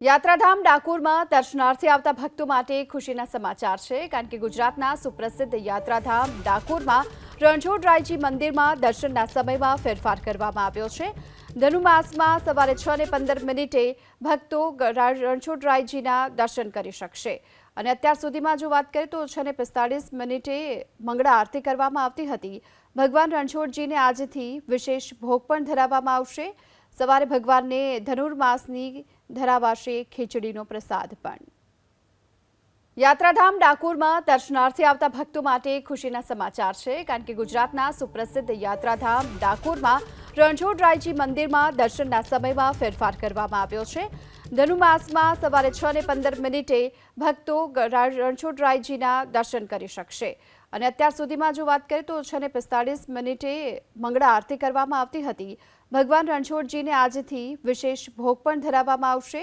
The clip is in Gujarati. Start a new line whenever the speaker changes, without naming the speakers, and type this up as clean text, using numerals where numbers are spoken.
યાત્રાધામ ડાકોરમાં દર્શનાર્થે આવતા ભક્તો માટે ખુશીના સમાચાર છે, કારણ કે ગુજરાતના સુપ્રસિદ્ધ યાત્રાધામ ડાકોરમાં રણછોડરાયજી મંદિરમાં દર્શનના સમયમાં ફેરફાર કરવામાં આવ્યો છે। ધનુમાસમાં સવારે 6:15 ભક્તો રણછોડરાયજીના દર્શન કરી શકશે અને અત્યાર સુધીમાં જો વાત કરીએ તો 6:45 મંગળા આરતી કરવામાં આવતી હતી। ભગવાન રણછોડજીને આજથી વિશેષ ભોગ પણ ધરાવવામાં આવશે। સવારે ભગવાનને ધનુર્માસની ધરાવાશે ખીચડીનો પ્રસાદ પણ। યાત્રાધામ ડાકોરમાં દર્શનાર્થે આવતા ભક્તો માટે ખુશીના સમાચાર છે, કારણ કે ગુજરાતના સુપ્રસિદ્ધ યાત્રાધામ ડાકોરમાં રણછોડરાયજી મંદિરમાં દર્શનના સમયમાં ફેરફાર કરવામાં આવ્યો છે। ધનુમાસમાં સવારે 6:15 ભક્તો રણછોડરાયજીના દર્શન કરી શકશે અને અત્યાર સુધીમાં જો વાત કરીએ તો 6:45 મંગળા આરતી કરવામાં આવતી હતી। ભગવાન રણછોડજીને આજથી વિશેષ ભોગ પણ ધરાવવામાં આવશે।